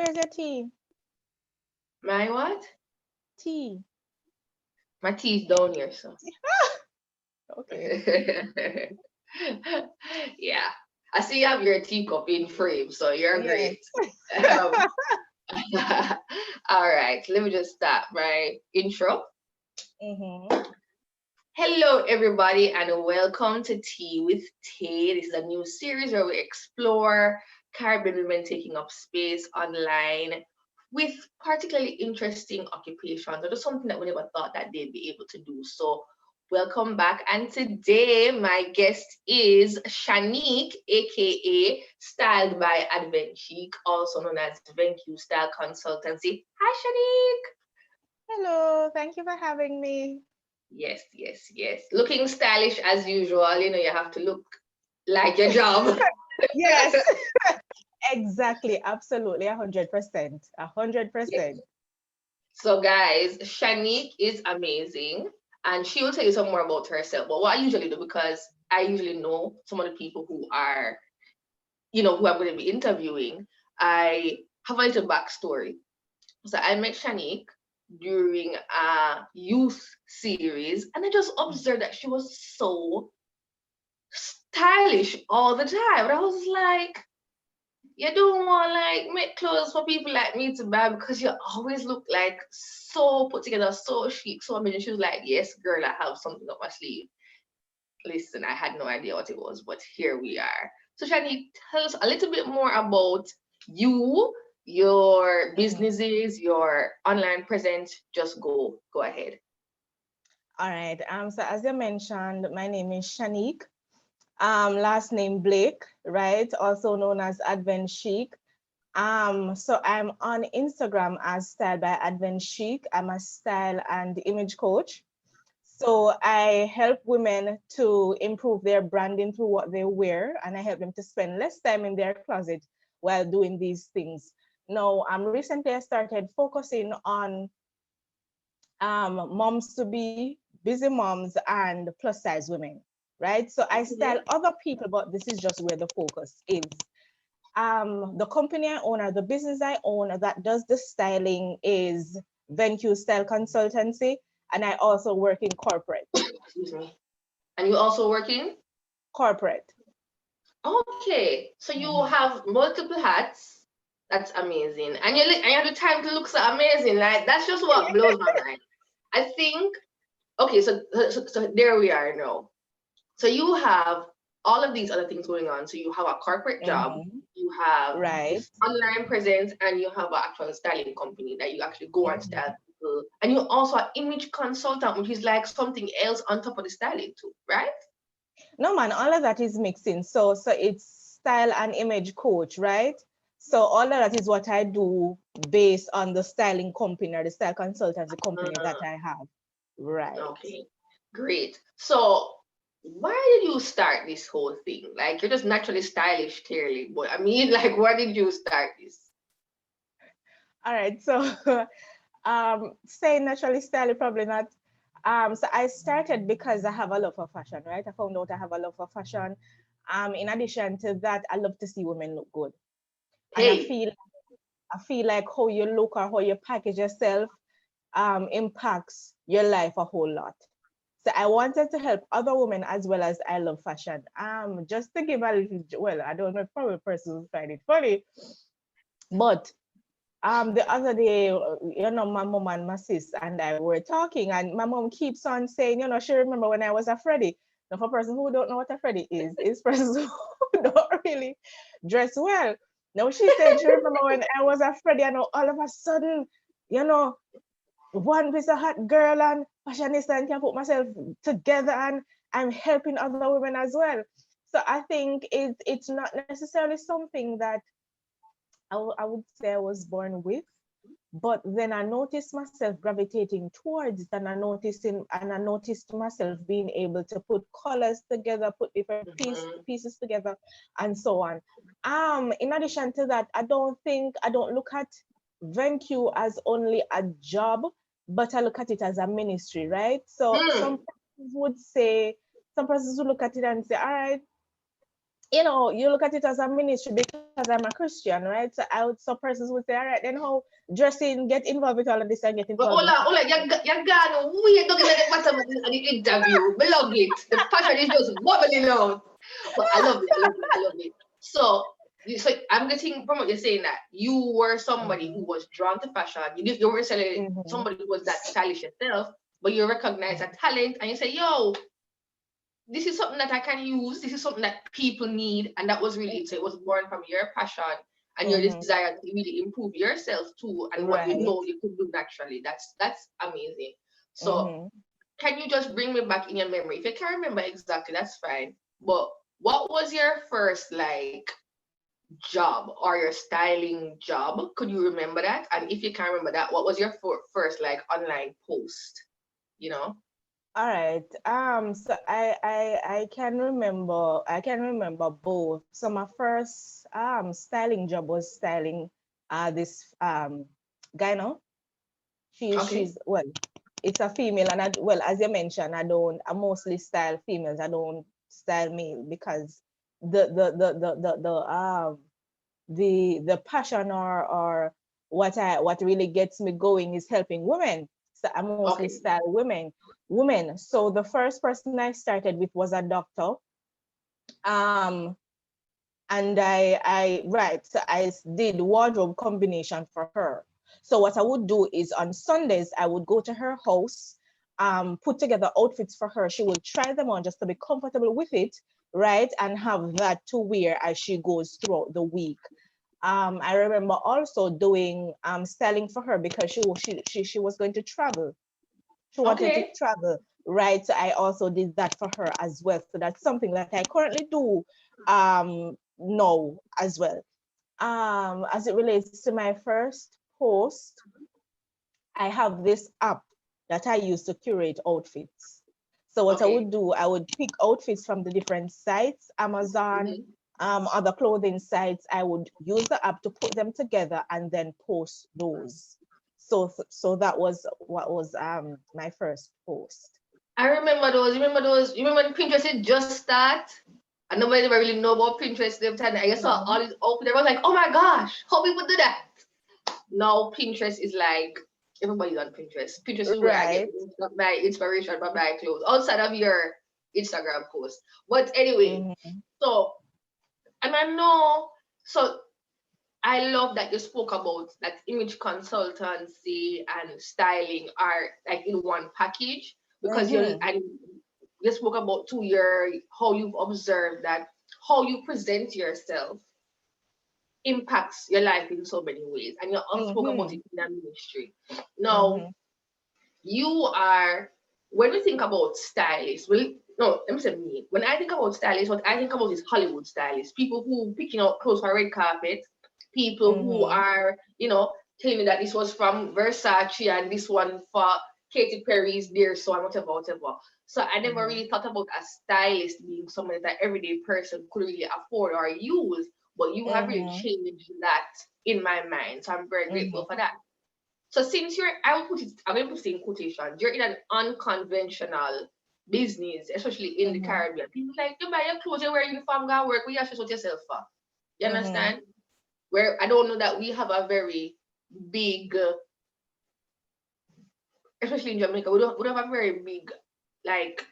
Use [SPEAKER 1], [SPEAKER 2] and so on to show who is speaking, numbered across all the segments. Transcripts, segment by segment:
[SPEAKER 1] where's your tea?
[SPEAKER 2] My what?
[SPEAKER 1] Tea.
[SPEAKER 2] My tea's down here, so.
[SPEAKER 1] Okay.
[SPEAKER 2] Yeah. I see you have your teacup in frame, so you're
[SPEAKER 1] Yes.
[SPEAKER 2] great. Um, all right, let me just start my intro.
[SPEAKER 1] Mm-hmm.
[SPEAKER 2] Hello, everybody, and welcome to Tea with Tay. This is a new series where we explore Caribbean women taking up space online with particularly interesting occupations or just something that we never thought that they'd be able to do. So, welcome back. And today, my guest is Shanique, aka Styled by AdventChic, also known as Venque Style Consultancy. Hi, Shanique.
[SPEAKER 1] Hello. Thank you for having me.
[SPEAKER 2] Yes, yes, yes. Looking stylish as usual. You know, you have to look like your job.
[SPEAKER 1] Yes. Exactly. Absolutely. 100%.
[SPEAKER 2] Yes.
[SPEAKER 1] 100%.
[SPEAKER 2] So, guys, Shanique is amazing, and she will tell you some more about herself. But what I usually do, because I usually know some of the people who are, who I'm going to be interviewing, I have a little backstory. So, I met Shanique during a youth series, and I just observed that she was so stylish all the time. And I was like, you don't want like make clothes for people like me to buy because you always look like so put together, so chic, so amazing. She was like, yes, girl, I have something up my sleeve. Listen, I had no idea what it was, but here we are. So Shani, tell us a little bit more about you, your
[SPEAKER 1] Mhm.
[SPEAKER 2] businesses, your online presence. Just go ahead.
[SPEAKER 1] All right. So as you mentioned, my name is Shanique. Last name Blake, right? Also known as Advent Chic. So I'm on Instagram as Style by Advent Chic. I'm a style and image coach. So I help women to improve their branding through what they wear, and I help them to spend less time in their closet while doing these things. Now, recently I started focusing on moms to be, busy moms, and plus size women, right? So I style
[SPEAKER 2] Mhm.
[SPEAKER 1] other people, but this is just where the focus is. The company I own or the business I own that does the styling is Venque Style Consultancy, and I also work in corporate.
[SPEAKER 2] Excuse me. And you also working?
[SPEAKER 1] Corporate.
[SPEAKER 2] Okay, so you
[SPEAKER 1] Mhm.
[SPEAKER 2] have multiple hats. That's amazing, and and you have the time to look so amazing. Like that's just what blows my mind. I think. Okay, so there we are now. So you have all of these other things going on. So you have a corporate job,
[SPEAKER 1] Mhm.
[SPEAKER 2] you have
[SPEAKER 1] Right.
[SPEAKER 2] this online presence, and you have an actual styling company that you actually go and style
[SPEAKER 1] Mhm.
[SPEAKER 2] people. And you also an image consultant, which is like something else on top of the styling too, right?
[SPEAKER 1] No man, all of that is mixing. So it's style and image coach, right? So all of that is what I do based on the styling company or the style consultancy company that I have. Right.
[SPEAKER 2] Okay, great. So, why did you start this whole thing? Like, you're just naturally stylish, clearly, but I mean, like, why did you start this?
[SPEAKER 1] All right. So saying naturally styling probably not. So I started because I have a love for fashion, right? I found out I have a love for fashion. In addition to that, I love to see women look good. And
[SPEAKER 2] Hey,
[SPEAKER 1] I feel like how you look or how you package yourself impacts your life a whole lot. So I wanted to help other women as well as I love fashion. Just to give a little, well, I don't know, probably person will find it funny, but the other day, my mom and my sis and I were talking, and my mom keeps on saying, she remember when I was a Freddy. Now, for person who don't know what a Freddy is person who don't really dress well. Now she said she remember when I was a Freddy, and all of a sudden, you know, one piece of hot girl and fashionista and can put myself together, and I'm helping other women as well. So I think it's not necessarily something that I would say I was born with, but then I noticed myself gravitating towards it, and I noticed myself being able to put colors together, put different
[SPEAKER 2] mhm.
[SPEAKER 1] pieces together, and so on. In addition to that, I don't look at VenQ as only a job, but I look at it as a ministry, right? So
[SPEAKER 2] Hmm.
[SPEAKER 1] some persons would look at it and say, all right, you know, you look at it as a ministry because I'm a Christian, right? So some persons would say, all right, then how dressing, get involved with all of this and get
[SPEAKER 2] But
[SPEAKER 1] involved with
[SPEAKER 2] Ola, you're gone way down in the bottom of the interview. I love it. The passion is just bubbling out. But I love it. I love it. I love it. So, so I'm getting from what you're saying that you were somebody who was drawn to fashion. You were necessarily
[SPEAKER 1] Mhm.
[SPEAKER 2] somebody who was that stylish yourself, but you recognize a talent and you say, yo, this is something that I can use. This is something that people need. And that was really it. So it was born from your passion and your
[SPEAKER 1] Mhm.
[SPEAKER 2] desire to really improve yourself too and what you
[SPEAKER 1] Right.
[SPEAKER 2] know you could do naturally. That's amazing. So
[SPEAKER 1] Mhm.
[SPEAKER 2] can you just bring me back in your memory? If you can't remember exactly, that's fine. But what was your first like job or your styling job? Could you remember that? And if you can't remember that, what was your first like online post? You know?
[SPEAKER 1] All right. So I can remember both. So my first styling job was styling this guy now.
[SPEAKER 2] Okay.
[SPEAKER 1] She's well, it's a female, and well, as you mentioned, I mostly style females. I don't style male because the passion or what really gets me going is helping women. So I mostly
[SPEAKER 2] Okay.
[SPEAKER 1] style women. So the first person I started with was a doctor. Um, and so I did wardrobe combination for her. So what I would do is on Sundays I would go to her house, put together outfits for her. She would try them on just to be comfortable with it, right, and have that to wear as she goes throughout the week. I remember also doing styling for her because she was going to travel. She wanted to
[SPEAKER 2] Okay.
[SPEAKER 1] travel, right? So I also did that for her as well. So that's something that I currently do now as well. As it relates to my first post, I have this app that I use to curate outfits. So what I
[SPEAKER 2] Okay.
[SPEAKER 1] would do, I would pick outfits from the different sites, Amazon,
[SPEAKER 2] Mhm.
[SPEAKER 1] other clothing sites. I would use the app to put them together and then post those. So that was what was my first post.
[SPEAKER 2] I remember those. You remember those? You remember when Pinterest did just start? And nobody ever really know about Pinterest at the time. I saw all
[SPEAKER 1] Mhm.
[SPEAKER 2] these outfits. Everyone was like, oh my gosh, how people do that? Now Pinterest is like everybody's on Pinterest. Pinterest is where I get
[SPEAKER 1] Right.
[SPEAKER 2] my inspiration for my clothes outside of your Instagram post. But anyway,
[SPEAKER 1] Mm-hmm.
[SPEAKER 2] so and I know so I love that you spoke about that image consultancy and styling are like in one package because you
[SPEAKER 1] Mm-hmm.
[SPEAKER 2] and you spoke about too your how you've observed that how you present yourself impacts your life in so many ways and you also spoke about
[SPEAKER 1] Mm-hmm.
[SPEAKER 2] it in a ministry. Now
[SPEAKER 1] Mm-hmm.
[SPEAKER 2] you are when we think about stylists, well no, let me say me. When I think about stylists, what I think about is Hollywood stylists, people who picking out clothes for red carpet, people who
[SPEAKER 1] Mm-hmm.
[SPEAKER 2] are, telling me that this was from Versace and this one for Katy Perry's Dear So and whatever, whatever. So I never
[SPEAKER 1] Mm-hmm.
[SPEAKER 2] really thought about a stylist being someone that everyday person could really afford or use, but you have really
[SPEAKER 1] Mm-hmm.
[SPEAKER 2] changed that in my mind. So I'm very grateful for
[SPEAKER 1] Mm-hmm.
[SPEAKER 2] that. So since I'm going to put it in quotations, you're in an unconventional business, especially in the
[SPEAKER 1] Mm-hmm.
[SPEAKER 2] Caribbean. People like, you buy your clothes, you wear uniform, go work, what you stress out yourself for? You
[SPEAKER 1] Mm-hmm.
[SPEAKER 2] understand? Where I don't know that we have a very big, especially in Jamaica, we don't have a very big, like,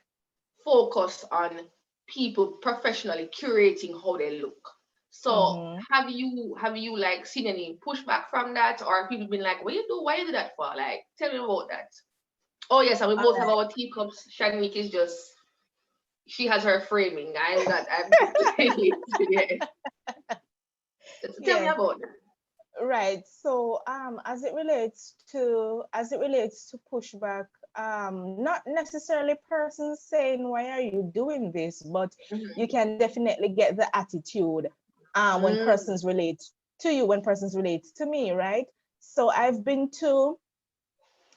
[SPEAKER 2] focus on people professionally curating how they look. So
[SPEAKER 1] Mm-hmm.
[SPEAKER 2] have you like seen any pushback from that, or people been like, what you do? Why you do that for? Like, tell me about that. Oh yes, and we
[SPEAKER 1] All
[SPEAKER 2] both have
[SPEAKER 1] right.
[SPEAKER 2] our teacups. Shanique is just she has her framing. I'm not. I'm yeah. So tell me
[SPEAKER 1] Yes.
[SPEAKER 2] about that.
[SPEAKER 1] Right. So as it relates to pushback, not necessarily persons saying why are you doing this, but you
[SPEAKER 2] Mhm.
[SPEAKER 1] can definitely get the attitude when
[SPEAKER 2] Mm,
[SPEAKER 1] persons relate to you, when persons relate to me, right? So I've been to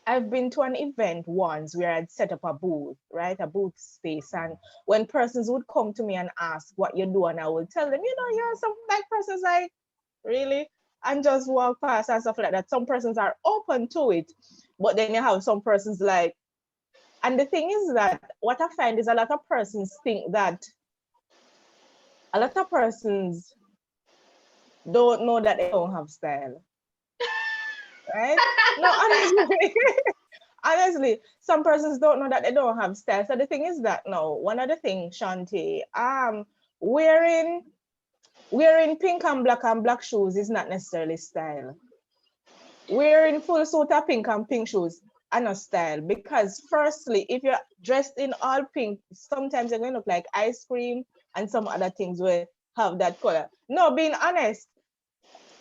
[SPEAKER 1] an event once where I'd set up a booth, right? A booth space. And when persons would come to me and ask what you do, and I would tell them, you're some like persons like, really? And just walk past and stuff like that. Some persons are open to it, but then you have some persons like, and the thing is that what I find is a lot of persons think that a lot of persons don't know that they don't have style, right? No, honestly, honestly, some persons don't know that they don't have style. So the thing is that now, one of the things, Shanti, wearing pink and black shoes is not necessarily style. Wearing full suit of pink and pink shoes are not style, because firstly, if you're dressed in all pink, sometimes you're going to look like ice cream and some other things will have that color. No, being honest.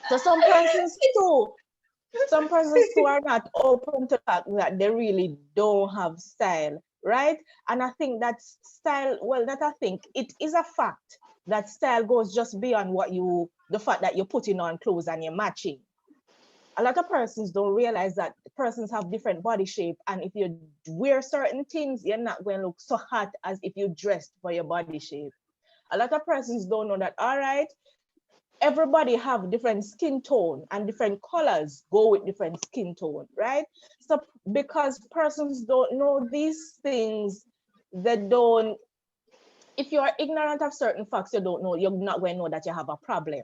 [SPEAKER 1] So some persons too are not open to the fact that they really don't have style, right? And I think that style, well, that I think it is a fact that style goes just beyond the fact that you're putting on clothes and you're matching. A lot of persons don't realize that persons have different body shape, and if you wear certain things, you're not going to look so hot as if you dressed for your body shape. A lot of persons don't know that, all right, everybody have different skin tone and different colors go with different skin tone, right? So because persons don't know these things, they don't, if you are ignorant of certain facts, you don't know, you're not going to know that you have a problem.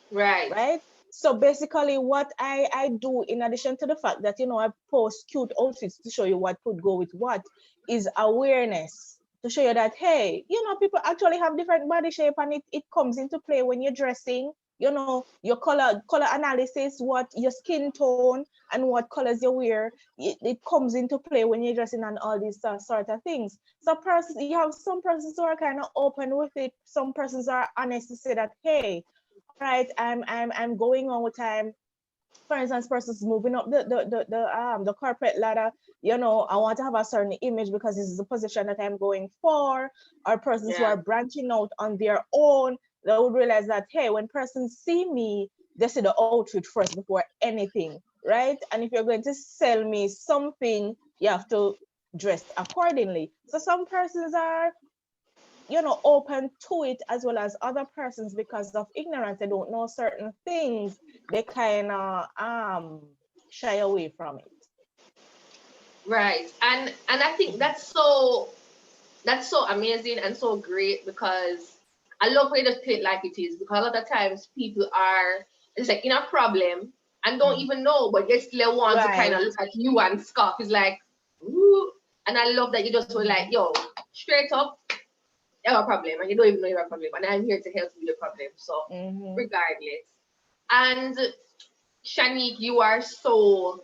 [SPEAKER 1] Right. So basically what I do, in addition to the fact that, I post cute outfits to show you what could go with what, is awareness, to show you that, hey, people actually have different body shape, and it comes into play when you're dressing, your color analysis, what your skin tone and what colors you wear, it comes into play when you're dressing, and all these sort of things. So you have some persons who are kind of open with it. Some persons are honest to say that, hey, right, I'm going on with time. For instance, persons moving up the corporate ladder, I want to have a certain image because this is the position that I'm going for. Or persons who are branching out on their own, they would realize that, hey, when persons see me, they see the outfit first before anything, right? And if you're going to sell me something, you have to dress accordingly. So some persons are open to it, as well as other persons, because of ignorance, they don't know certain things, they kind of shy away from it.
[SPEAKER 2] Right. And I think that's so amazing and so great, because I love how you just put it like it is, because a lot of times people are, it's like in a problem and don't even know, but they still want to kind of look at you and scoff. It's like, ooh. And I love that you just were like, yo, straight up, you have a problem and you don't even know you have a problem, and I'm here to help you with the problem. So regardless. And Shanique, you are so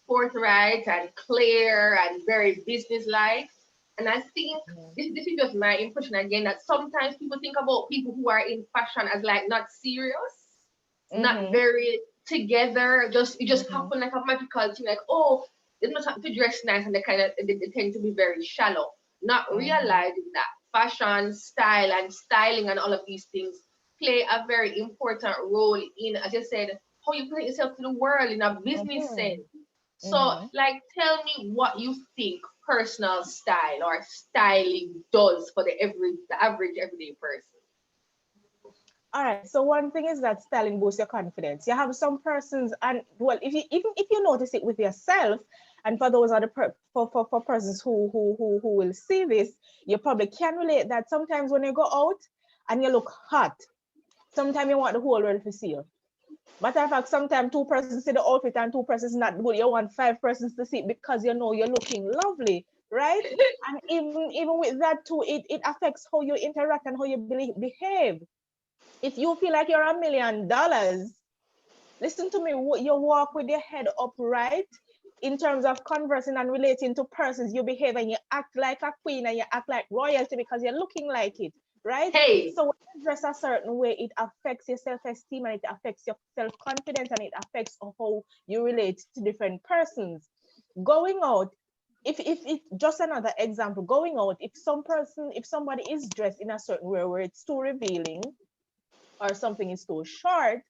[SPEAKER 2] forthright and clear and very businesslike. And I think this is just my impression again, that sometimes people think about people who are in fashion as like not serious, not very together. It just happen like a magical thing, like, oh, they don't have to dress nice, and they tend to be very shallow, not realizing that fashion, style, and styling and all of these things play a very important role in, as you said, how you present yourself to the world in a business sense. So, like, tell me what you think personal style or styling does for the average everyday person.
[SPEAKER 1] All right. So one thing is that styling boosts your confidence. You have some persons, and well, even if you notice it with yourself, and for those other for persons who will see this, you probably can relate that sometimes when you go out and you look hot, sometimes you want the whole world to see you. Matter of fact, sometimes two persons see the outfit and two persons not good. You want five persons to see it because you're looking lovely, right? And even with that too, it affects how you interact and how you behave. If you feel like you're $1 million, listen to me, you walk with your head upright in terms of conversing and relating to persons. You behave and you act like a queen and you act like royalty because you're looking like it, right?
[SPEAKER 2] Hey.
[SPEAKER 1] So when you dress a certain way, it affects your self-esteem and it affects your self-confidence and it affects how you relate to different persons. Going out, if just another example, going out, if somebody is dressed in a certain way where it's too revealing or something is too short,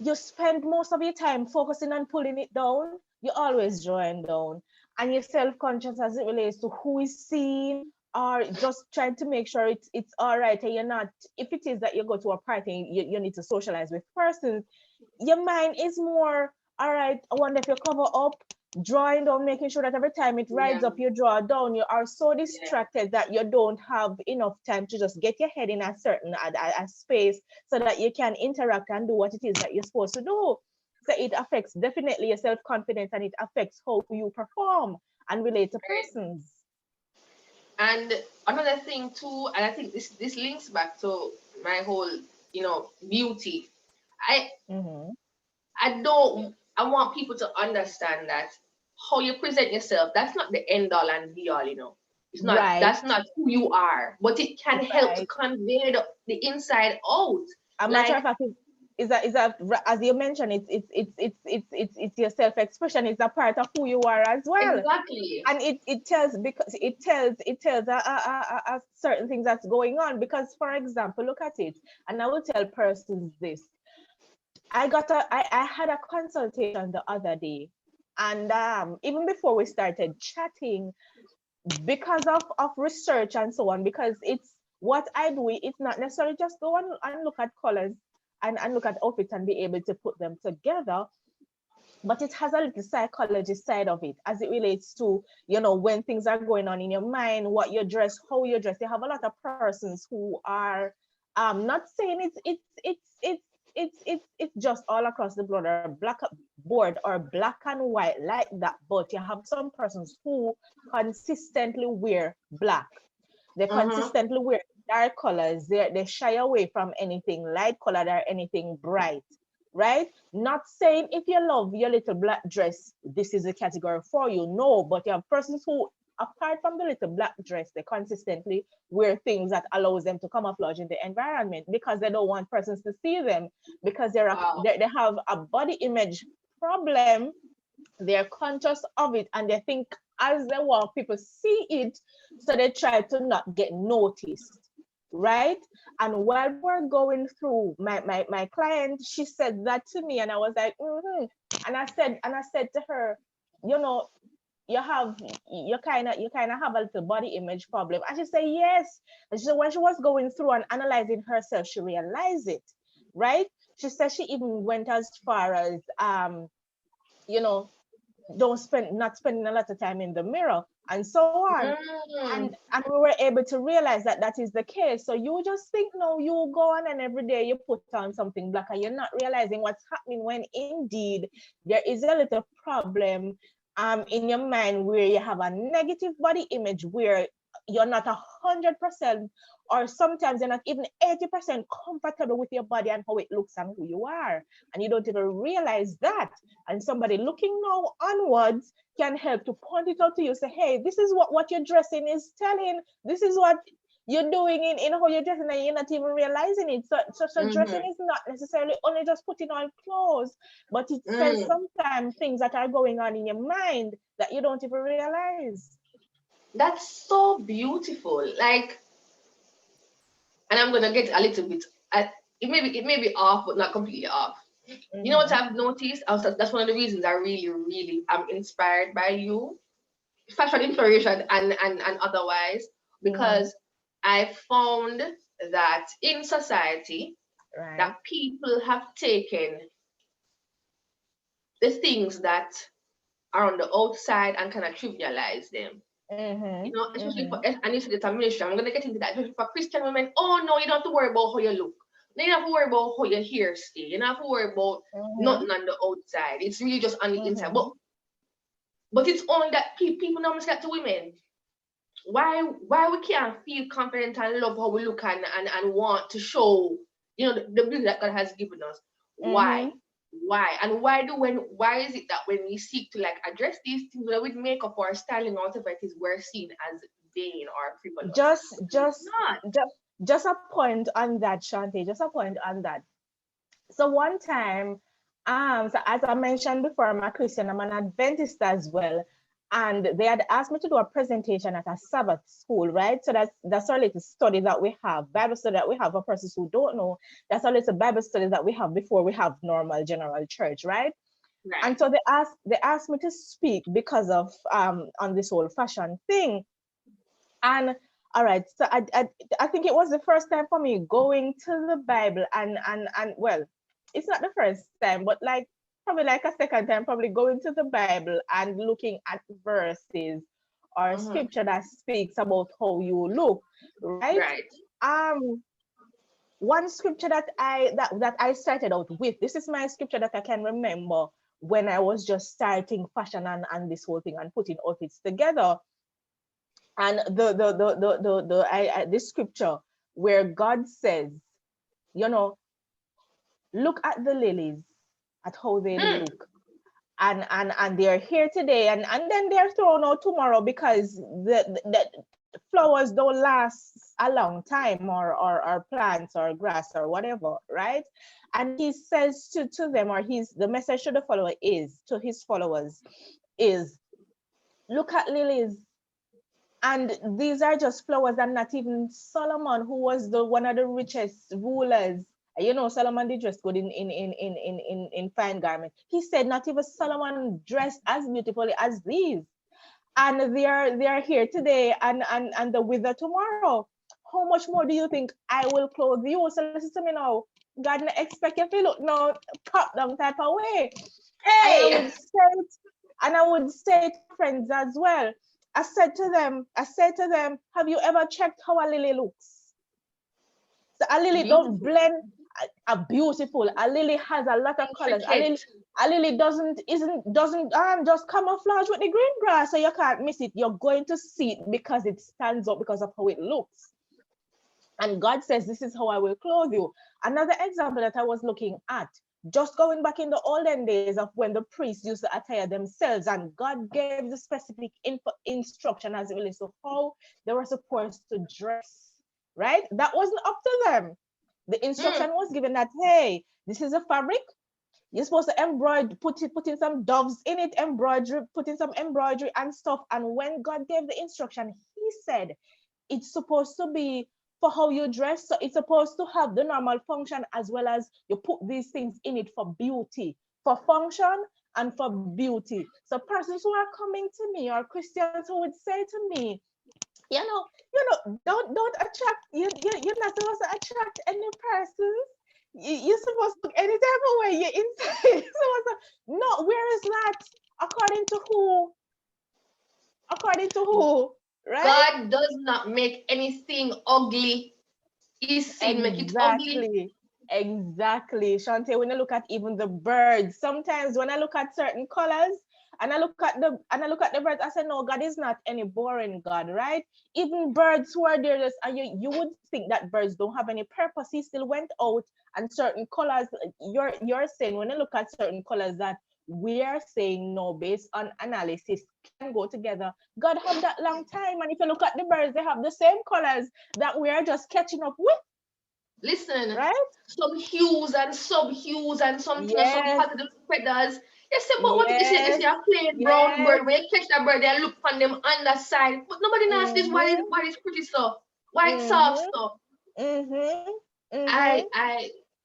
[SPEAKER 1] you spend most of your time focusing on pulling it down. You always drawing down, and you're self-conscious as it relates to who is seen, or just trying to make sure it's all right. And you're not, if it is that you go to a party, you need to socialize with persons, your mind is more, all right, I wonder if you cover up, drawing down, making sure that every time it rides up, you draw down. You are so distracted that you don't have enough time to just get your head in a certain a space so that you can interact and do what it is that you're supposed to do. So it affects definitely your self-confidence, and it affects how you perform and relate to persons.
[SPEAKER 2] And another thing too, and I think this links back to my whole, beauty. I I want people to understand that how you present yourself, that's not the end all and be all, It's not, that's not who you are, but it can help to convey the inside out.
[SPEAKER 1] A matter of fact, is that as you mentioned, it's your self-expression. It's a part of who you are as well.
[SPEAKER 2] Exactly.
[SPEAKER 1] And it tells certain things that's going on. Because, for example, look at it, and I will tell persons this. I had a consultation the other day, and even before we started chatting, because of research and so on, because it's what I do, it's not necessarily just go and look at colors and look at outfits and be able to put them together, but it has a little psychology side of it as it relates to, when things are going on in your mind, what you dress, how you dress. You have a lot of persons who are not saying it's just all across the board or board or black and white like that, but you have some persons who consistently wear black. They consistently wear dark colors. They shy away from anything light colored or anything bright, right? Not saying if you love your little black dress, this is a category for you. No, but you have persons who, apart from the little black dress, they consistently wear things that allows them to camouflage in the environment because they don't want persons to see them, because they have a body image problem. They're conscious of it, and they think as they walk, people see it, so they try to not get noticed, right? And while we're going through, my client, she said that to me, and I was like, and I said to her, you kind of have a little body image problem. And she said yes. And she said when she was going through and analyzing herself, she realized it, right? She said she even went as far as not spending a lot of time in the mirror and so on. And we were able to realize that that is the case. So you just think, no, you go on and every day you put on something black and you're not realizing what's happening, when indeed there is a little problem in your mind where you have a negative body image, where you're not 100%, or sometimes you're not even 80% comfortable with your body and how it looks and who you are, and you don't even realize that. And somebody looking now onwards can help to point it out to you, say, hey, this is what your dressing is telling, this is what you're doing in how you're dressing, and you're not even realizing it. So dressing is not necessarily only just putting on clothes, but it says sometimes things that are going on in your mind that you don't even realize.
[SPEAKER 2] That's so beautiful. Like, and I'm gonna get a little bit. It may be off, but not completely off. You know what I've noticed? That's one of the reasons I really, really am inspired by you, fashion inspiration and otherwise, because I found that in society, that people have taken the things that are on the outside and kind of trivialize them. Especially for, and you said it's a ministry, I'm going to get into that, especially for Christian women. Oh no, you don't have to worry about how you look. You don't have to worry about how your hair stay. You don't have to worry about nothing on the outside. It's really just on the inside. But it's only that people normally say that to women. Why we can't feel confident and love how we look and want to show, the beauty that God has given us. Why? And why is it that when we seek to like address these things, whether with makeup or styling or whatever it is, we're seen as vain or frivolous?
[SPEAKER 1] Just a point on that, Shanti. Just a point on that. So one time, so as I mentioned before, I'm a Christian, I'm an Adventist as well. And they had asked me to do a presentation at a Sabbath school, right? So that's our little study that we have, Bible study that we have for persons who don't know. That's our little Bible study that we have before we have normal general church, right? And so they asked me to speak because of on this whole fashion thing. And all right, so I think it was the first time for me going to the Bible and well, it's not the first time, but like probably like a second time, probably going to the Bible and looking at verses or scripture that speaks about how you look, right?
[SPEAKER 2] Right.
[SPEAKER 1] One scripture that I started out with, this is my scripture that I can remember when I was just starting fashion and this whole thing and putting outfits together. And this scripture where God says, you know, look at the lilies, at how they look. And they're here today and then they're thrown out tomorrow because the flowers don't last a long time, or plants or grass or whatever, right? And he says to them, or the message to the follower is, to his followers is, look at lilies. And these are just flowers, and not even Solomon, who was the one of the richest rulers. You know, Solomon did dress good in fine garments. He said not even Solomon dressed as beautifully as these. And they are here today and the wither tomorrow. How much more do you think I will clothe you? So listen to me now. God not expect you to look no top down type of way.
[SPEAKER 2] Hey.
[SPEAKER 1] And I would say to friends as well. I said to them, have you ever checked how a lily looks? So a lily don't blend a beautiful. A lily has a lot of colors. A lily doesn't just camouflage with the green grass, so you can't miss it. You're going to see it because it stands up because of how it looks. And God says, this is how I will clothe you. Another example that I was looking at, just going back in the olden days of when the priests used to attire themselves, and God gave the specific instruction as it relates to how they were supposed to dress, right? That wasn't up to them. The instruction was given that, hey, this is a fabric. You're supposed to embroider, put in some doves in it, put in some embroidery and stuff. And when God gave the instruction, he said, it's supposed to be for how you dress. So it's supposed to have the normal function, as well as you put these things in it for beauty, for function and for beauty. So persons who are coming to me, or Christians who would say to me, you know, don't attract, you're not supposed to attract any persons. You're supposed to look any type of way you're inside. No, where is that? According to who? According to who? Right?
[SPEAKER 2] God does not make anything ugly. He's seen make it ugly.
[SPEAKER 1] Exactly. Shante, when I look at even the birds, sometimes when I look at certain colors and I look at the birds, I say, no, God is not any boring God, right? Even birds who are there, and you would think that birds don't have any purpose. He still went out, and certain colors, you're saying when I look at certain colors that we are saying no, based on analysis, can go together. God had that long time, and if you look at the birds, they have the same colors that we are just catching up with.
[SPEAKER 2] Listen,
[SPEAKER 1] right?
[SPEAKER 2] Some hues and sub-hues and something, some positive feathers. You say, but what is it? You see a plain brown bird, when you catch that bird, they look on them underside. But nobody knows this, why is pretty stuff? Why it's soft stuff?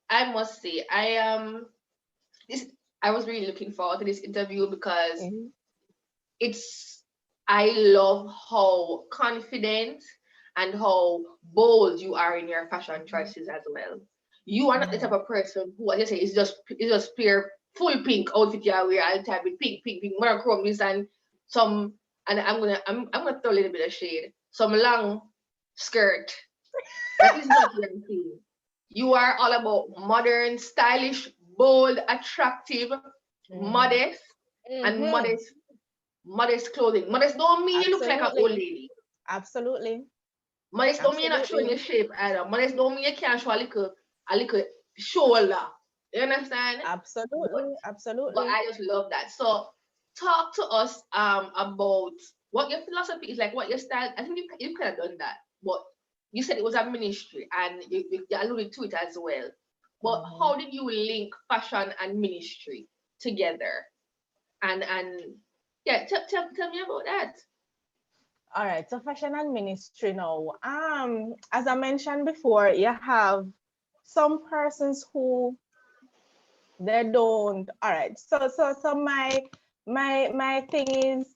[SPEAKER 2] I must say, I was really looking forward to this interview because I love how confident and how bold you are in your fashion choices as well. You are not the type of person who, as you say, is just pure full pink outfit you wear all the time with pink, monochromes and some, and I'm gonna throw a little bit of shade, some long skirt. That is not your thing. You are all about modern, stylish, bold, attractive, modest, and modest clothing. Modest don't mean you look like an old lady.
[SPEAKER 1] Absolutely.
[SPEAKER 2] Modest don't mean you're not showing your shape either. Modest don't mean you can't show a little shoulder. You understand?
[SPEAKER 1] Absolutely.
[SPEAKER 2] But I just love that. So talk to us about what your philosophy is, like what your style. I think you could have done that, but you said it was a ministry, and you alluded to it as well. But how did you link fashion and ministry together? And yeah, tell me about that.
[SPEAKER 1] All right, so fashion and ministry now. As I mentioned before, you have some persons who they don't. All right, so my thing is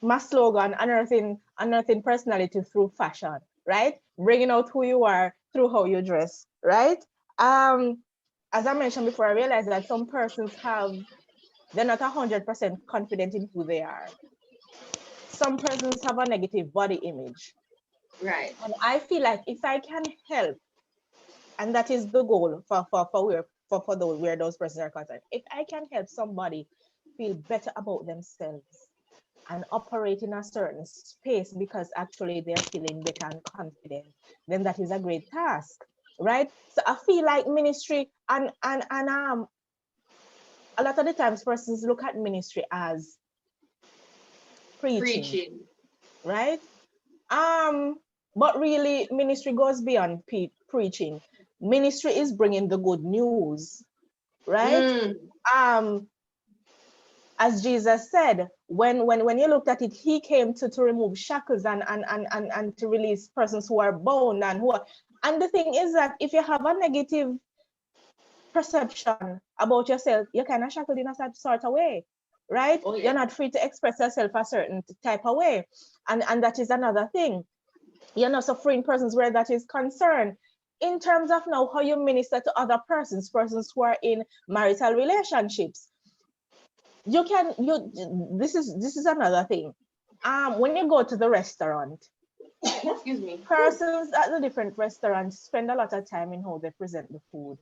[SPEAKER 1] my slogan: unearthing personality through fashion, right? Bringing out who you are through how you dress, right? As I mentioned before, I realized that some persons have They're not 100% confident in who they are. Some persons have a negative body image.
[SPEAKER 2] Right.
[SPEAKER 1] And I feel like if I can help, and that is the goal for those where those persons are concerned. If I can help somebody feel better about themselves and operate in a certain space because actually they're feeling better and confident, then that is a great task, right? So I feel like ministry and a lot of the times persons look at ministry as preaching. Right? But really, ministry goes beyond preaching. Ministry is bringing the good news, right? As Jesus said, when you looked at it, he came to remove shackles and to release persons who are bound and who are. And the thing is that if you have a negative perception about yourself, you're kind of shackled in a sort of way, right?
[SPEAKER 2] Oh, yeah.
[SPEAKER 1] You're not free to express yourself a certain type of way. And that is another thing. You're not suffering persons where that is concerned. In terms of now how you minister to other persons who are in marital relationships, this is another thing. When you go to the restaurant,
[SPEAKER 2] excuse me,
[SPEAKER 1] persons at the different restaurants spend a lot of time in how they present the food.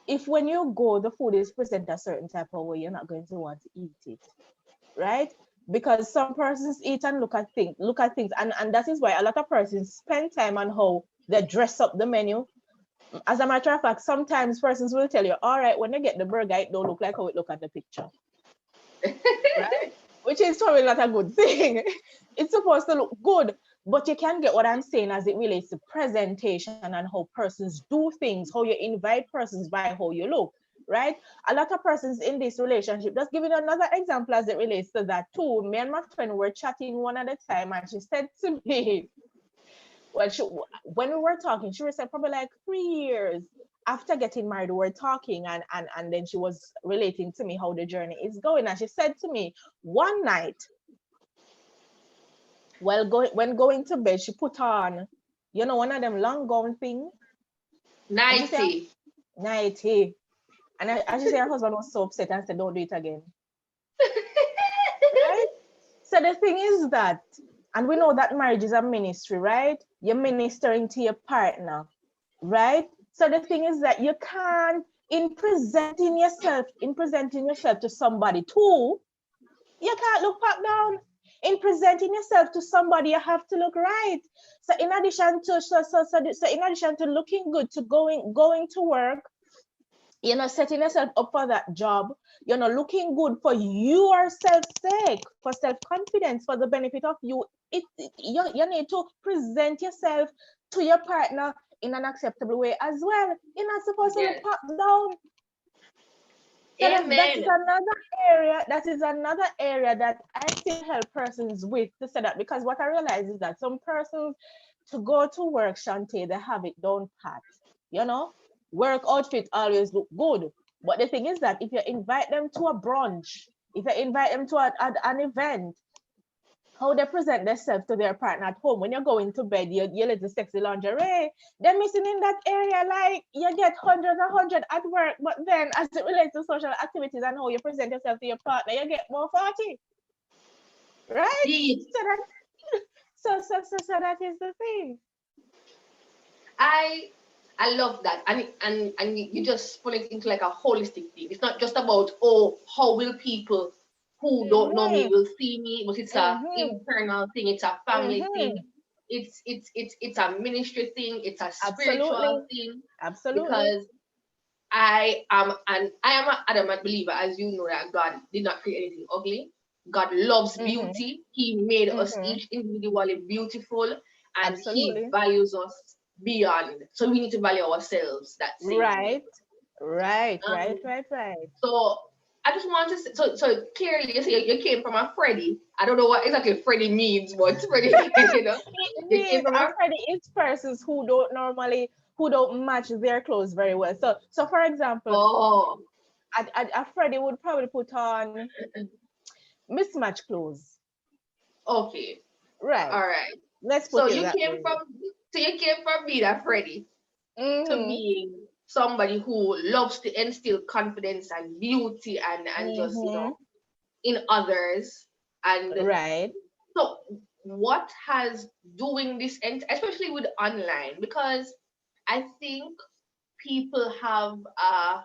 [SPEAKER 1] If when you go, the food is presented a certain type of way, you're not going to want to eat it, right? Because some persons eat and look at things, and that is why a lot of persons spend time on how they dress up the menu. As a matter of fact, sometimes persons will tell you, all right, when you get the burger, it don't look like how it look at the picture. Right? Which is probably not a good thing. It's supposed to look good, but you can get what I'm saying as it relates to presentation and how persons do things, how you invite persons by how you look, right? A lot of persons in this relationship, just giving another example as it relates to that too. Me and my friend were chatting one at a time, and she said to me, well, when we were talking, she was said probably like 3 years after getting married, we were talking, and then she was relating to me how the journey is going. And she said to me one night, when going to bed, she put on, one of them long gown thing.
[SPEAKER 2] nighty.
[SPEAKER 1] And she said her husband was so upset and said, don't do it again. Right? So the thing is that, and we know that marriage is a ministry, right? You're ministering to your partner, right? So the thing is that you can't, in presenting yourself to somebody too, you can't look back down. In presenting yourself to somebody, you have to look right. So in addition to looking good, to going to work, setting yourself up for that job, looking good for yourself's sake, for self-confidence, for the benefit of you, you need to present yourself to your partner in an acceptable way as well. You're not supposed to look back down. So that is another area that I still help persons with to say that, because what I realize is that some persons to go to work, Shantae, they have it down pat. Work outfit always look good. But the thing is that if you invite them to a brunch, if you invite them to an event, how they present themselves to their partner at home, when you're going to bed, your little sexy lingerie, they're missing in that area. Like, you get 100 at work, but then as it relates to social activities and how you present yourself to your partner, you get more 40. Right? So that is the thing.
[SPEAKER 2] I love that, and you just put it into like a holistic thing. It's not just about how will people who don't know me will see me, but it's a internal thing. It's a family thing. It's a ministry thing. It's a spiritual thing.
[SPEAKER 1] Absolutely.
[SPEAKER 2] Because I am an adamant believer, as you know, that God did not create anything ugly. God loves beauty. He made us each individually beautiful, and He values us beyond. So we need to value ourselves that same way.
[SPEAKER 1] Right.
[SPEAKER 2] So I just want to say, so clearly you say you came from a Freddie. I don't know what exactly Freddie means, but Freddie,
[SPEAKER 1] you came from a Freddie is persons who don't match their clothes very well. So for example, a Freddie would probably put on mismatched clothes.
[SPEAKER 2] Okay.
[SPEAKER 1] Right.
[SPEAKER 2] All right.
[SPEAKER 1] Let's put it that way.
[SPEAKER 2] So you came from being a Freddie to being somebody who loves to instill confidence and beauty and just, you
[SPEAKER 1] Mm-hmm.
[SPEAKER 2] know, in others. And
[SPEAKER 1] Right.
[SPEAKER 2] so what has doing this, and especially with online, because I think people have a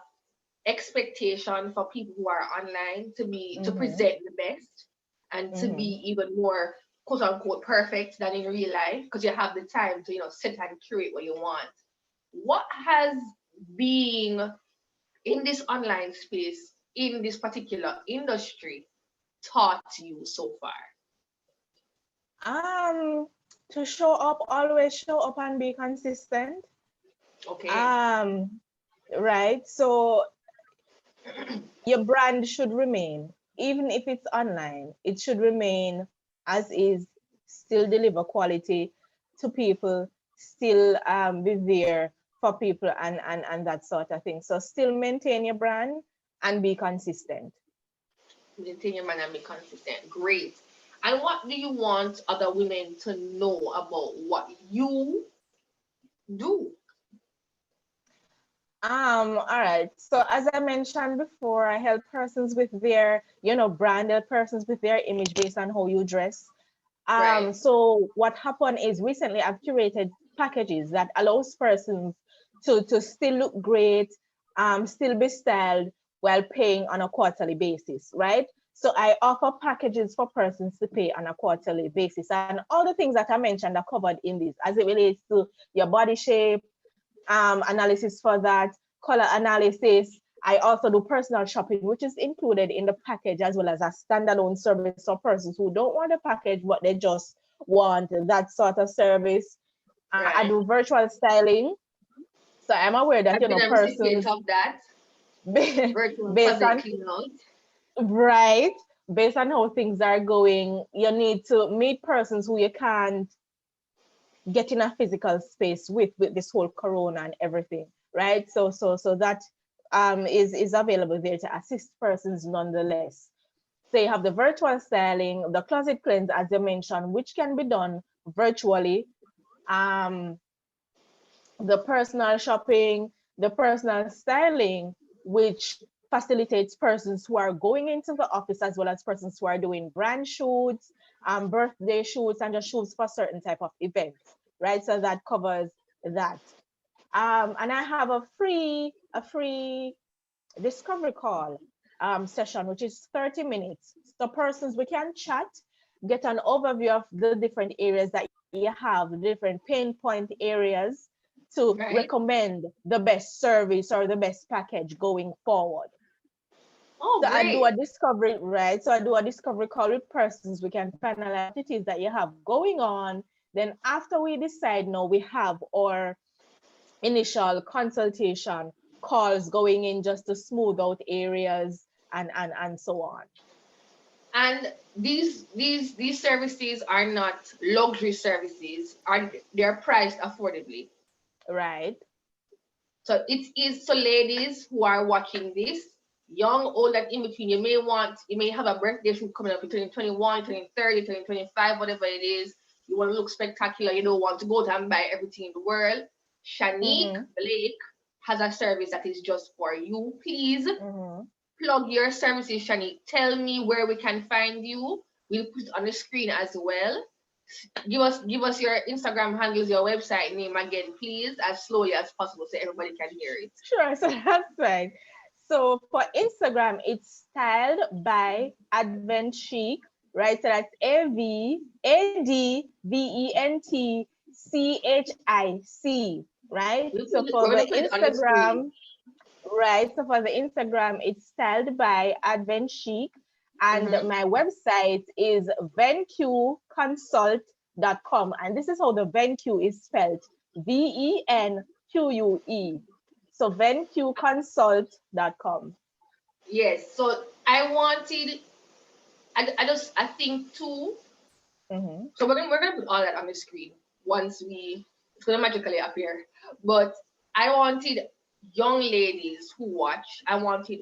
[SPEAKER 2] expectation for people who are online to be, to
[SPEAKER 1] Mm-hmm.
[SPEAKER 2] present the best and to
[SPEAKER 1] Mm-hmm.
[SPEAKER 2] be even more quote unquote perfect than in real life, because you have the time to, you know, sit and curate what you want. What has being in this online space, in this particular industry, taught you so far?
[SPEAKER 1] Um, to show up, always show up and be consistent.
[SPEAKER 2] Okay.
[SPEAKER 1] Um, right. So your brand should remain, even if it's online, it should remain as is, still deliver quality to people, still be there for people and that sort of thing. So still maintain your brand and be consistent.
[SPEAKER 2] Maintain your man and be consistent. Great. And what do you want other women to know about what you do?
[SPEAKER 1] All right. So as I mentioned before, I help persons with their, branded persons with their image based on how you dress.
[SPEAKER 2] Right.
[SPEAKER 1] So what happened is recently I've curated packages that allows persons to still look great, still be styled while paying on a quarterly basis, right? So I offer packages for persons to pay on a quarterly basis, and all the things that I mentioned are covered in this as it relates to your body shape, analysis for that, color analysis. I also do personal shopping, which is included in the package, as well as a standalone service for persons who don't want a package, but they just want that sort of service. I
[SPEAKER 2] Right.
[SPEAKER 1] do virtual styling. So I'm aware that,
[SPEAKER 2] I've been a recipient
[SPEAKER 1] persons,
[SPEAKER 2] of that. Virtual
[SPEAKER 1] based
[SPEAKER 2] closet
[SPEAKER 1] on,
[SPEAKER 2] clean out.
[SPEAKER 1] right, based on how things are going, you need to meet persons who you can't get in a physical space with this whole corona and everything, right? So that is available there to assist persons nonetheless. So you have the virtual styling, the closet cleanse, as you mentioned, which can be done virtually. Um, the personal shopping, the personal styling, which facilitates persons who are going into the office as well as persons who are doing brand shoots, birthday shoots, and just shoots for certain type of events, right? So that covers that. And I have a free discovery call session, which is 30 minutes. So persons, we can chat, get an overview of the different areas that you have, the different pain point areas to
[SPEAKER 2] Right.
[SPEAKER 1] recommend the best service or the best package going forward.
[SPEAKER 2] Oh,
[SPEAKER 1] So I do a
[SPEAKER 2] great.
[SPEAKER 1] discovery, right? So I do a discovery call with persons. We can finalize what it is that you have going on. Then after we decide, no, we have our initial consultation calls going in just to smooth out areas and so on.
[SPEAKER 2] And these services are not luxury services, are they're priced affordably.
[SPEAKER 1] Right.
[SPEAKER 2] So it is, so ladies who are watching this, young, old, and in between, you may have a birthday shoot coming up in 2021, 2030, 2025, whatever it is. You want to look spectacular, you don't want to go to and buy everything in the world. Shanique
[SPEAKER 1] Mm-hmm.
[SPEAKER 2] Blake has a service that is just for you. Please
[SPEAKER 1] Mm-hmm.
[SPEAKER 2] plug your services, Shanique. Tell me where we can find you. We'll put it on the screen as well. Give us your Instagram handles, your website name again, please, as slowly as possible so everybody can hear it.
[SPEAKER 1] Sure. So that's right. So for Instagram, it's styled by AdventChic, right? So that's AdventChic, right? So for
[SPEAKER 2] We're
[SPEAKER 1] the
[SPEAKER 2] gonna put it on the screen.
[SPEAKER 1] Instagram, right. So for the Instagram, it's styled by AdventChic, and
[SPEAKER 2] Mm-hmm.
[SPEAKER 1] my website is venqueconsult.com. And this is how the Venque is spelled: VENQUE. So venqueconsult.com.
[SPEAKER 2] Yes. So I wanted, I think too.
[SPEAKER 1] Mm-hmm.
[SPEAKER 2] So we're gonna put all that on the screen once it's gonna magically appear. But I wanted young ladies who watch. I wanted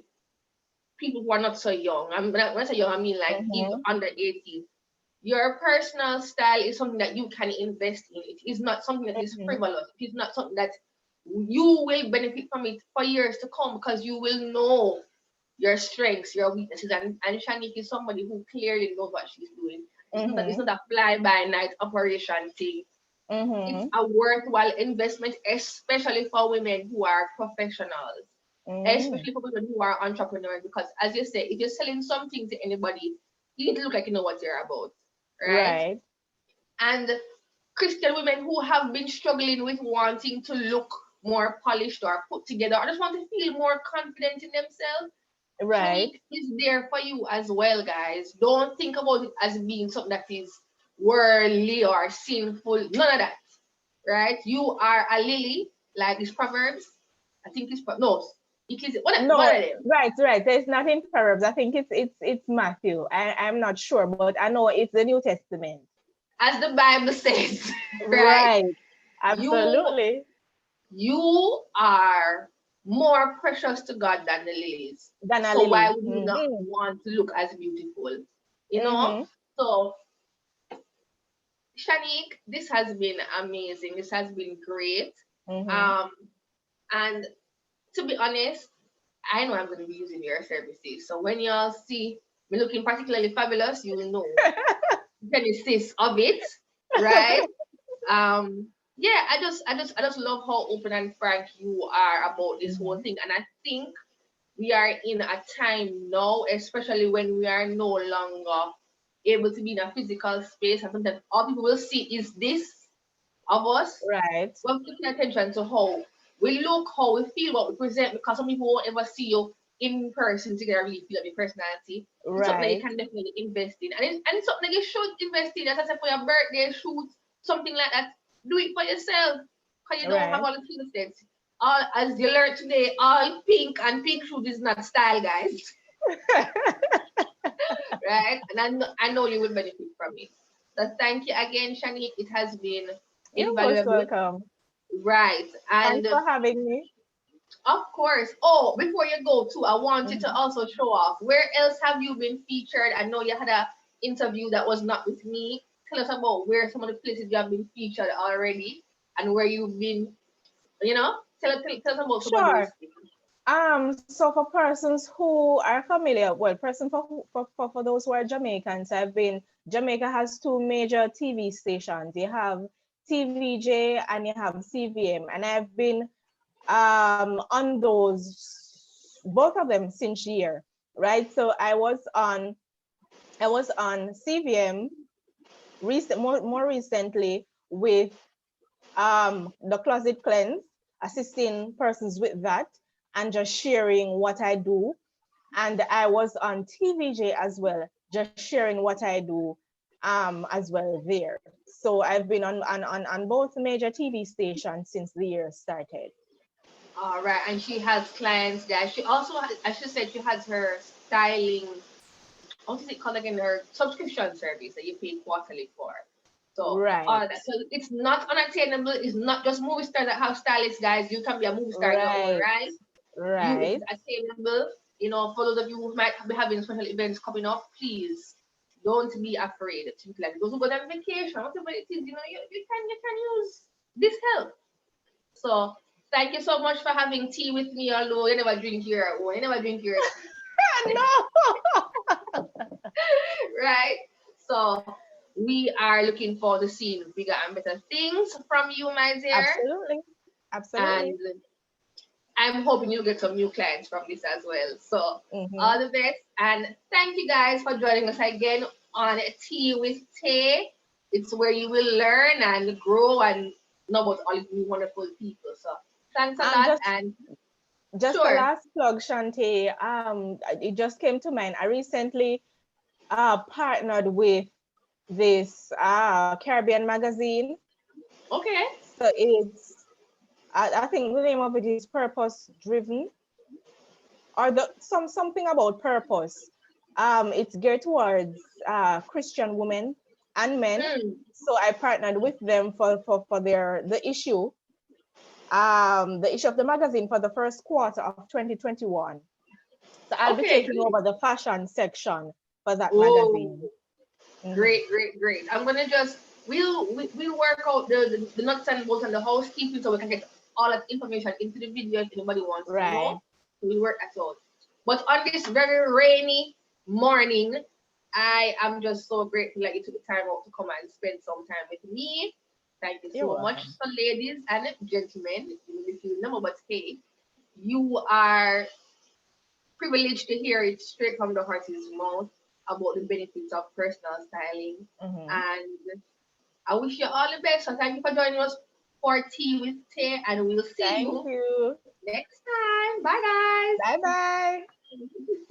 [SPEAKER 2] people who are not so young. When I say young, I mean like even
[SPEAKER 1] Mm-hmm.
[SPEAKER 2] under 18. Your personal style is something that you can invest in. It is not something that is
[SPEAKER 1] Mm-hmm.
[SPEAKER 2] frivolous. It is not something that you will benefit from it for years to come because you will know your strengths, your weaknesses, and Shanique is somebody who clearly knows what she's doing. It's not a fly-by-night operation thing. It's a worthwhile investment, especially for women who are professionals, especially for women who are entrepreneurs. Because, as you say, if you're selling something to anybody, you need to look like you know what you're about, right? And Christian women who have been struggling with wanting to look more polished or put together, or just want to feel more confident in themselves. Shanique is there for you as well, guys. Don't think about it as being something that is worldly or sinful. None of that, right? You are a lily, like this Proverbs. I think it's no, it is one of them.
[SPEAKER 1] Right. There's nothing Proverbs. I think it's Matthew. I'm not sure, but I know it's the New Testament.
[SPEAKER 2] As the Bible says,
[SPEAKER 1] right? Absolutely.
[SPEAKER 2] You are more precious to God than the lilies. So why would you not want to look as beautiful? You know? So Shanique, this has been amazing. This has been great. And to be honest, I know I'm going to be using your services. So when y'all see me looking particularly fabulous, you will know genesis of it, right? Yeah, I just love how open and frank you are about this whole thing, and I think we are in a time now, especially when we are no longer able to be in a physical space, and sometimes all people will see is this of us.
[SPEAKER 1] Right.
[SPEAKER 2] We have to pay attention to how we look, how we feel, what we present, because some people won't ever see you in person to get a really feel of your personality. Right. It's something that you can definitely invest in. And it's something that you should invest in. As I said, for your birthday shoot, something like that. Do it for yourself. Because you don't have all the skill sets. All, as you learned today, all pink and pink shoes is not style, guys. Right? And I know you will benefit from it. So thank you again, Shanique. It has been invaluable.
[SPEAKER 1] You're most welcome.
[SPEAKER 2] Right. And
[SPEAKER 1] thanks for having me.
[SPEAKER 2] Of course. Oh, before you go too, I wanted to also show off. Where else have you been featured? I know you had an interview that was not with me. Tell us about where some of the places you have been featured already and where you've been, tell us about some of those things.
[SPEAKER 1] So for persons who are familiar, for those who are Jamaicans, Jamaica has two major TV stations. You have TVJ and you have CVM, and I've been on both of them since year, right? So I was on CVM more recently with the Closet Cleanse, assisting persons with that and just sharing what I do. And I was on TVJ as well, just sharing what I do as well there. So I've been on both major TV stations since the year started.
[SPEAKER 2] All right, and she has clients there. She also, as she said, she has her styling, what is it called again? Her subscription service that you pay quarterly for. So, all that. So it's not unattainable. It's not just movie stars that have stylists, guys. You can be a movie star your own, right? It's attainable. For those of you who might be having special events coming up, please don't be afraid to like those who go on vacation, whatever it is, you can use this help. So thank you so much for having tea with me, although you never drink your own. You never drink your
[SPEAKER 1] No.
[SPEAKER 2] Right? So we are looking forward to seeing bigger and better things from you, my dear.
[SPEAKER 1] Absolutely.
[SPEAKER 2] And I'm hoping you'll get some new clients from this as well. So all the best. And thank you guys for joining us again on Tea with Tay. It's where you will learn and grow and know about all these wonderful people. So thanks a lot.
[SPEAKER 1] Just the last plug, Shantae. It just came to mind. I recently partnered with this Caribbean magazine.
[SPEAKER 2] Okay.
[SPEAKER 1] So it's I think the name of it is Purpose Driven, or something about purpose. It's geared towards Christian women and men. So I partnered with them for the issue of the magazine for the first quarter of 2021. So I'll be taking over the fashion section for that magazine.
[SPEAKER 2] Great. I'm gonna we'll work out the nuts and bolts and the housekeeping so we can get all that information into the video if anybody wants to
[SPEAKER 1] Right.
[SPEAKER 2] know. We work that out. But on this very rainy morning, I am just so grateful that you took the time out to come and spend some time with me. Thank you
[SPEAKER 1] You're
[SPEAKER 2] so much.
[SPEAKER 1] welcome.
[SPEAKER 2] So, ladies and gentlemen, if you know, but hey, you are privileged to hear it straight from the horse's mouth about the benefits of personal styling.
[SPEAKER 1] Mm-hmm.
[SPEAKER 2] And I wish you all the best. So, thank you for joining us for Tea with Tay, and we'll see
[SPEAKER 1] Thank
[SPEAKER 2] you
[SPEAKER 1] you.
[SPEAKER 2] next time. Bye,
[SPEAKER 1] Bye bye.
[SPEAKER 2] guys.